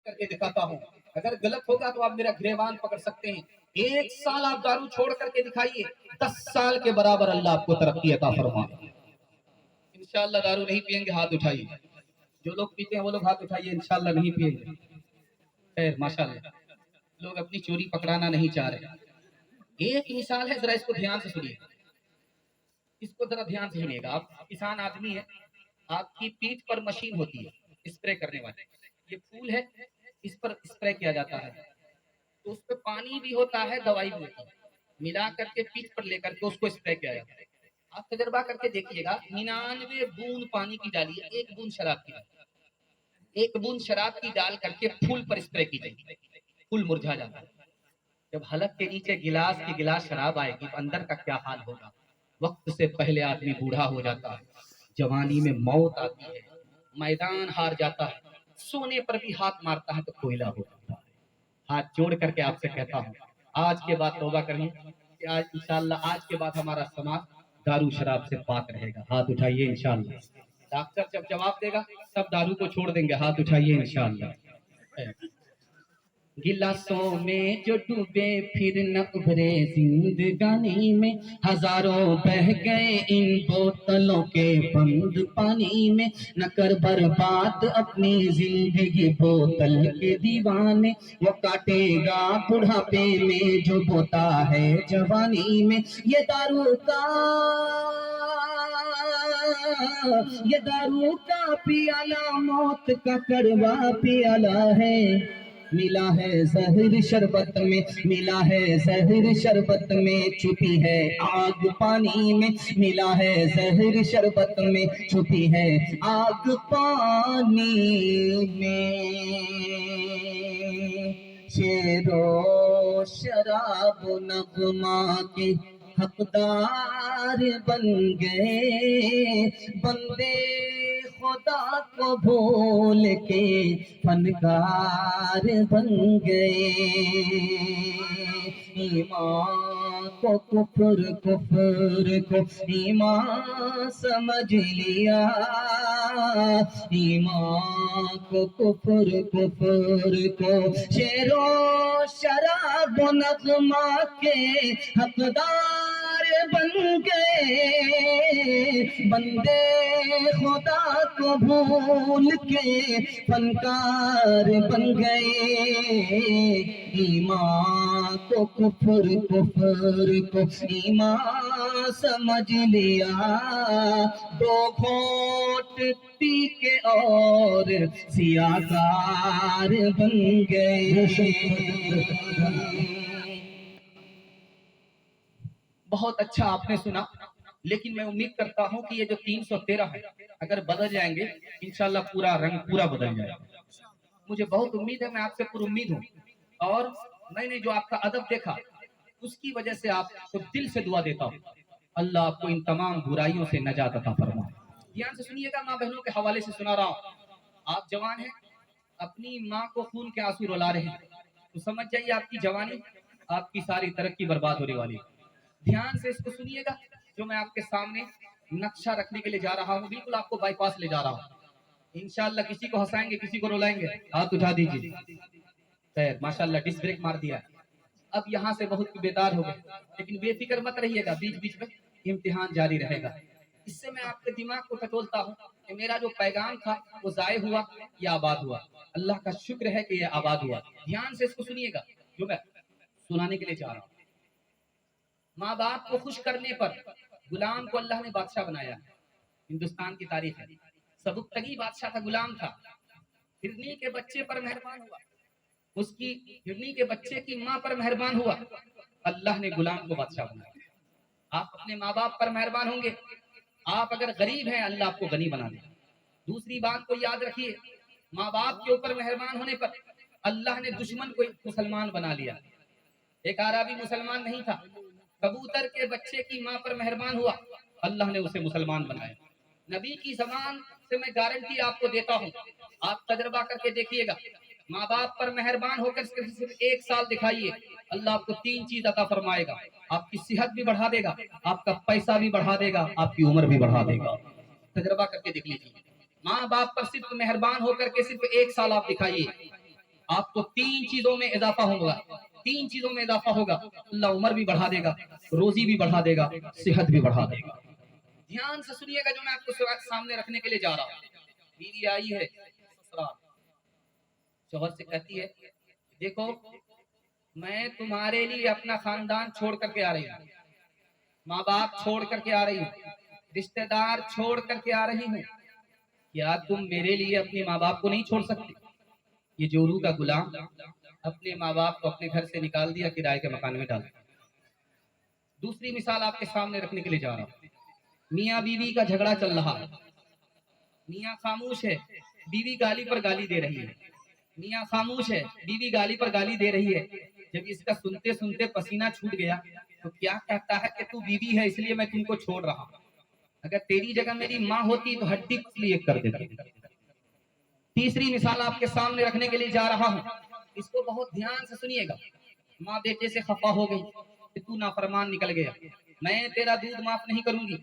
کر کے دکھاتا ہوں، اگر غلط ہوگا تو آپ میرا گریبان پکڑ سکتے ہیں۔ 1 سال آپ دارو چھوڑ کر کے دکھائیے، 10 سال کے برابر اللہ آپ کو ترقی عطا فرمائے۔ انشاءاللہ دارو نہیں پئیں گے، ہاتھ اٹھائیے۔ جو لوگ پیتے ہیں وہ لوگ ہاتھ اٹھائیے، انشاءاللہ نہیں پئیں گے۔ خیر ماشاءاللہ، لوگ اپنی چوری پکڑانا نہیں چاہ رہے۔ ایک مثال ہے، ذرا اس کو دھیان سے سنیے، اس کو ذرا دھیان سے سنیے گا۔ آپ کسان آدمی ہے، آپ کی پیٹھ پر مشین ہوتی ہے اسپرے کرنے والی، یہ پھول ہے، اس پر اسپرے کیا جاتا ہے، تو اس پہ پانی بھی ہوتا ہے، دوائی بھی ہوتی ہے، ملا کر کے پیٹھ پر لے کر کے اس کو اسپرے کیا جاتا ہے۔ آپ تجربہ کر کے دیکھیے گا، 99 بوند پانی کی ڈالیے، 1 بوند شراب کی ڈالیے، 1 بوند شراب کی ڈال کر کے پھول پر اسپرے کیجیے، پھول مرجھا جاتا ہے۔ جب حلق کے نیچے گلاس کی گلاس شراب آئے گی تو اندر کا کیا حال ہوگا؟ وقت سے پہلے آدمی بوڑھا ہو جاتا ہے، جوانی میں موت آتی ہے، میدان ہار جاتا ہے، سونے پر بھی ہاتھ مارتا ہے تو کوئلہ ہو جاتا ہے۔ ہاتھ جوڑ کر کے آپ سے کہتا ہوں، آج کے بعد توبہ کریں کہ آج انشاءاللہ آج کے بعد ہمارا سماج دارو شراب سے پاک رہے گا۔ ہاتھ اٹھائیے انشاءاللہ۔ ڈاکٹر جب جواب دے گا سب دارو کو چھوڑ دیں گے، ہاتھ اٹھائیے انشاءاللہ۔ گلاسوں میں جو ڈوبے پھر نہ ابھرے زندگانی میں، ہزاروں بہ گئے ان بوتلوں کے بند پانی میں، نہ کر برباد اپنی زندگی بوتل کے دیوانے، وہ کاٹے گا بڑھاپے میں جو بوتا ہے جوانی میں۔ یہ دارو کا پیالہ موت کا کڑوا پیالہ ہے، ملا ہے زہر شربت میں، ملا ہے زہر شربت میں، چھپی ہے آگ پانی میں، ملا ہے زہر شربت میں، چھپی ہے آگ پانی میں۔ شیر و شراب و نغمہ کے حقدار بن گئے، بندے خدا کو بھول کے فنکار بن گئے۔ ایمان کو کفر، کفر کو ایمان سمجھ لیا، ایمان کو کفر، کفر کو شیر و شراب و نغمہ کے حقدار بن گئے، بندے خدا کو بھول کے فنکار بن گئے۔ ایمان کو کفر، کفر کو ایمان سمجھ لیا، 2 گھونٹ پی کے اور سیاکار بن گئے۔ بہت اچھا آپ نے سنا، لیکن میں امید کرتا ہوں کہ یہ جو 313 ہے اگر بدل جائیں گے انشاءاللہ پورا رنگ پورا بدل جائے گا۔ مجھے بہت امید ہے، میں آپ سے پر امید ہوں، اور میں نے جو آپ کا ادب دیکھا اس کی وجہ سے آپ کو دل سے دعا دیتا ہوں، اللہ آپ کو ان تمام برائیوں سے نجات عطا فرمائے۔ دھیان سے سنیے گا، ماں بہنوں کے حوالے سے سنا رہا ہوں۔ آپ جوان ہیں، اپنی ماں کو خون کے آنسو رلا رہے ہیں، تو سمجھ جائیے آپ کی جوانی، آپ کی ساری ترقی برباد ہونے والی ہے۔ دھیان سے اس کو سنیے گا، جو میں آپ کے سامنے نقشہ رکھنے کے لیے جا رہا ہوں، بالکل آپ کو بائی پاس لے جا رہا ہوں۔ انشاءاللہ کسی کو ہنسائیں گے، کسی کو رلائیں گے، ہاتھ اٹھا دیجیے۔ خیر ماشاءاللہ ڈس بریک مار دیا۔ اب یہاں سے بہت بیدار ہو گئے، لیکن بے فکر مت رہیے گا، بیچ بیچ میں امتحان جاری رہے گا۔ اس سے میں آپ کے دماغ کو ٹٹولتا ہوں کہ میرا جو پیغام تھا وہ ضائع ہوا یا آباد ہوا۔ اللہ کا شکر ہے کہ یہ آباد ہوا۔ دھیان سے اس کو سنیے گا جو میں سنانے کے لیے چاہ رہا ہوں۔ ماں باپ کو خوش کرنے پر غلام کو اللہ نے بادشاہ بنایا۔ ہندوستان کی تاریخ ہے، سبکتگی بادشاہ تھا، غلام تھا، ہرنی کے بچے پر مہربان ہوا، اس کی ہرنی کے بچے کی ماں پر مہربان ہوا، اللہ نے غلام کو بادشاہ بنایا۔ آپ اپنے ماں باپ پر مہربان ہوں گے، آپ اگر غریب ہیں اللہ آپ کو غنی بنا دے۔ دوسری بات کو یاد رکھیے، ماں باپ کے اوپر مہربان ہونے پر اللہ نے دشمن کو مسلمان بنا لیا۔ ایک عربی مسلمان نہیں تھا، کبوتر کے بچے کی ماں پر مہربان ہوا، اللہ نے اسے مسلمان بنایا۔ نبی کی زبان سے میں گارنٹی آپ کو دیتا ہوں، آپ تجربہ کر کے دیکھیے گا، ماں باپ پر مہربان ہو کر صرف 1 سال دکھائیے، اللہ آپ کو 3 چیز عطا فرمائے گا۔ آپ کی صحت بھی بڑھا دے گا، آپ کا پیسہ بھی بڑھا دے گا، آپ کی عمر بھی بڑھا دے گا۔ تجربہ کر کے دیکھ لیجیے، ماں باپ پر صرف مہربان ہو کر کے صرف 1 سال آپ دکھائیے، आपको 3 चीजों में इजाफा होगा, 3 चीजों में इजाफा होगा। अल्लाह उम्र भी बढ़ा देगा, रोजी भी बढ़ा देगा, सेहत भी बढ़ा देगा। ध्यान से सुनिएगा जो मैं आपको सामने रखने के लिए जा रहा हूँ। बीवी आई है ससुराल, शौहर से कहती है देखो मैं तुम्हारे लिए अपना खानदान छोड़ करके आ रही हूँ, माँ बाप छोड़ करके आ रही हूँ, रिश्तेदार छोड़ करके आ रही हूँ, क्या तुम मेरे लिए अपने माँ बाप को नहीं छोड़ सकते? ये जोरू का गुलाम अपने माँ बाप को अपने घर से निकाल दिया, किराए के मकान में डाल दिया। दूसरी मिसाल आपके सामने रखने के लिए जा रहा हूँ। मियाँ बीवी का झगड़ा चल रहा है, मियाँ खामोश है, बीवी गाली पर गाली दे रही है, मियाँ खामोश है, बीवी गाली पर गाली दे रही है। जब इसका सुनते सुनते पसीना छूट गया तो क्या कहता है कि तू बीवी है इसलिए मैं तुमको छोड़ रहा हूं, अगर तेरी जगह मेरी माँ होती तो हड्डी पसली एक कर देती। तीसरी मिसाल आपके सामने रखने के लिए जा रहा हूं, इसको बहुत ध्यान से सुनिएगा। माँ बेटे से खफा हो गई कि तू नाफरमान निकल गया, मैं तेरा दूध माफ नहीं करूंगी,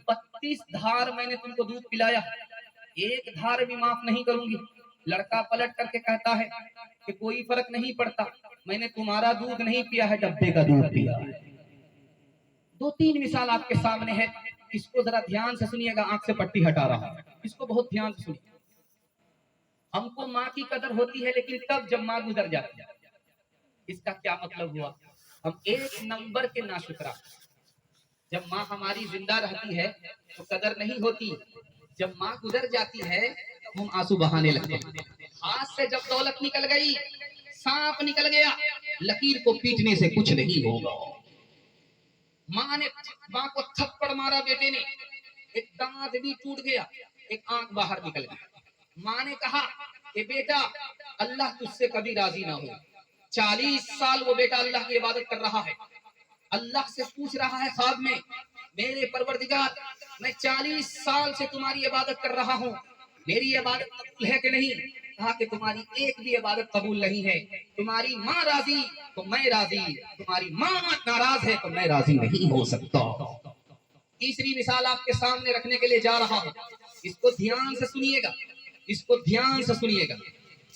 32 धार मैंने तुमको दूध पिलाया, एक धार भी माफ नहीं करूंगी। लड़का पलट करके कहता है कि कोई फर्क नहीं पड़ता, मैंने तुम्हारा दूध नहीं पिया है, डब्बे का दूध पिया है। 2-3 मिसाल आपके सामने है, इसको जरा ध्यान से सुनिएगा। आंख से पट्टी हटा रहा है, इसको बहुत ध्यान से सुनिए। हमको माँ की कदर होती है लेकिन तब जब माँ गुजर जाती है। इसका क्या मतलब हुआ? हम एक नंबर के नाशुक्रा। जब माँ हमारी जिंदा रहती है तो कदर नहीं होती, जब माँ गुजर जाती है तो हम आंसू बहाने लगते हैं। हाथ से जब दौलत निकल गई, सांप निकल गया, लकीर को पीटने से कुछ नहीं होगा। माँ को थप्पड़ मारा बेटे ने, एक दांत भी टूट गया, एक आंख बाहर निकल गई। माँ ने कहा कि बेटा अल्लाह तुझसे कभी राजी ना हो। 40 साल वो बेटा अल्लाह की इबादत कर रहा है, अल्लाह से पूछ रहा है ख्वाब में, मेरे परवरदिगार मैं 40 साल से तुम्हारी इबादत कर रहा हूँ, मेरी इबादत कबूल है कि नहीं? कहा कि तुम्हारी एक भी इबादत कबूल नहीं है, तुम्हारी माँ राजी तो मैं राजी, तुम्हारी माँ नाराज है तो मैं राजी नहीं हो सकता। तीसरी मिसाल आपके सामने रखने के लिए जा रहा हूँ, इसको ध्यान से सुनिएगा, इसको ध्यान से सुनिएगा।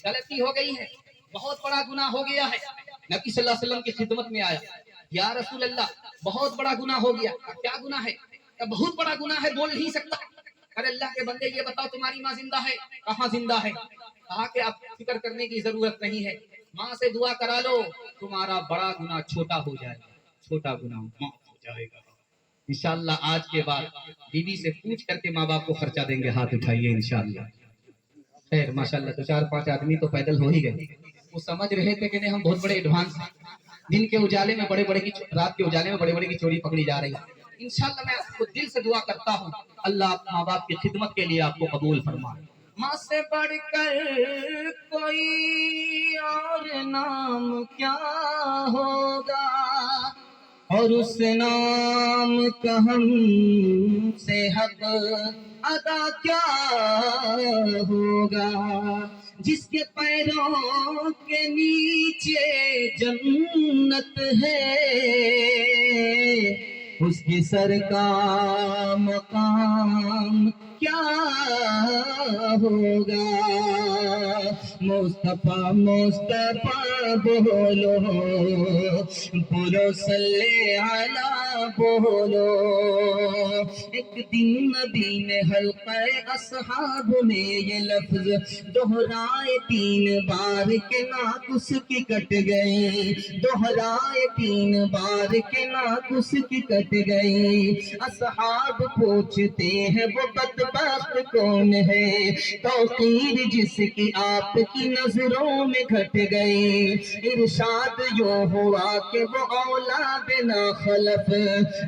गलती हो गई है, बहुत बड़ा गुनाह हो गया है। नबी सल्लल्लाहु अलैहि वसल्लम की खिदमत में आया, या रसूल अल्लाह बहुत बड़ा गुनाह हो गया। क्या गुनाह है? बहुत बड़ा गुनाह है, बोल नहीं सकता। अरे अल्लाह के बंदे ये बताओ तुम्हारी माँ जिंदा है? कहाँ जिंदा है? कहा कि आप फिक्र करने की जरूरत नहीं है, माँ से दुआ करा लो, तुम्हारा बड़ा गुनाह छोटा हो जाएगा, छोटा गुनाह माफ हो जाएगा। इंशाअल्लाह आज के बाद बीवी से पूछ करके माँ बाप को खर्चा देंगे, हाथ उठाइए इंशाअल्लाह। खैर माशाअल्लाह तो 4-5 आदमी तो पैदल हो ही गए। वो समझ रहे थे कि नहीं हम बहुत बड़े एडवांस, दिन के उजाले में बड़े बड़े की, रात के उजाले में बड़े बड़े की चोरी पकड़ी जा रही है। इंशाअल्लाह मैं आपको दिल से दुआ करता हूँ, अल्लाह माँ बाप की खिदमत के लिए आपको कबूल फरमाए। माँ से बढ़कर कोई और नाम क्या होगा, और उस नाम का हमसे हक अदा क्या होगा, जिसके पैरों के नीचे जन्नत है, उसके सर का मकाम क्या होगा। मुस्तफा मुस्तफा बोलो, बोलो सल्ले अला बोलो। एक दिन नबी ने हल्क़े असहाब में ये लफ्ज दोहराए 3 बार के नाक उसकी कट गए, दोहराए 3 बार के नाक उसकी कट गई। असहाब पूछते हैं वो बदबख्त कौन है, तौकीर जिसकी आपकी नजरों में घट गई। इरशाद यो हुआ कि वो औलाद ना खलफ,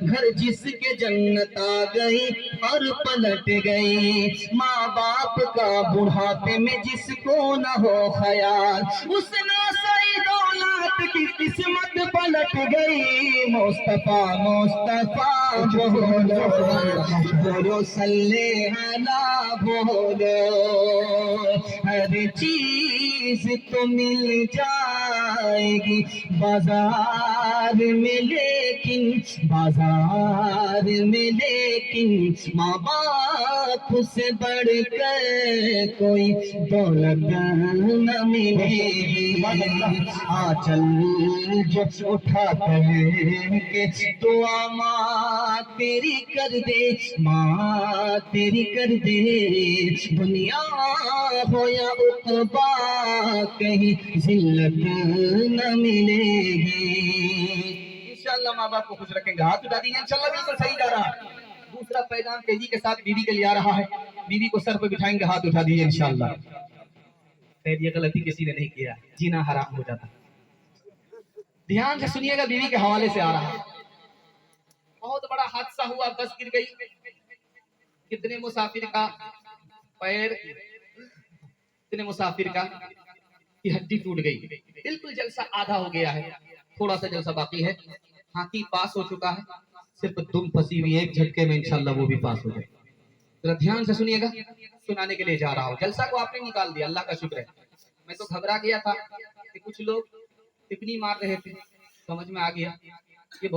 घर जिसके जन्नत आ गई और पलट गई। माँ बाप का बुढ़ापे में जिसको न हो ख्याल, उस नासई दौलत की किस्मत पलट गई। मुस्तफा मुस्तफा बोलो, बोलो सल्ले अला बोलो। हर चीज तो मिल जाएगी बाजार में, लेकिन बाजार में लेकिन माँ बाप आँखों से बढ़ कर कोई दौलत न मिलेगी। आंचल जो उठा के दुआ माँ तेरी कर दे, माँ तेरी कर दे। दुनिया हो या उक़बा कहीं जिल्लत न मिलेगी। इंशाअल्लाह माँ बाप को खुश रखेंगे। हाथ उठा दीजिए, इंशाअल्लाह बिल्कुल सही जा रहा है। दूसरा पैगाम तेजी के साथ बीवी के लिए आ रहा है। बीवी को सर पे बिठाएंगे, हाथ उठा दीजिए इंशाअल्लाह। खैर ये गलती किसी ने नहीं किया, जीना हराम हो जाता। ध्यान से सुनिएगा, बीवी के हवाले से आ रहा है। बहुत बड़ा हादसा हुआ, बस गिर गई। कितने मुसाफिर का पैर, कितने मुसाफिर का की हड्डी टूट गई। बिल्कुल जलसा आधा हो गया है, थोड़ा सा जलसा बाकी है। हाथी पास हो चुका है, सिर्फ दुम फंसी हुई है, एक झटके में इंशाल्लाह वो भी पास हो जाए। जरा ध्यान से सुनिएगा, सुनाने के लिए जा रहा हूँ। जलसा को आपने निकाल दिया, अल्लाह का शुक्र है। मैं तो घबरा गया था कि कुछ लोग टिप्पणी मार रहे थे, समझ में आ गया ये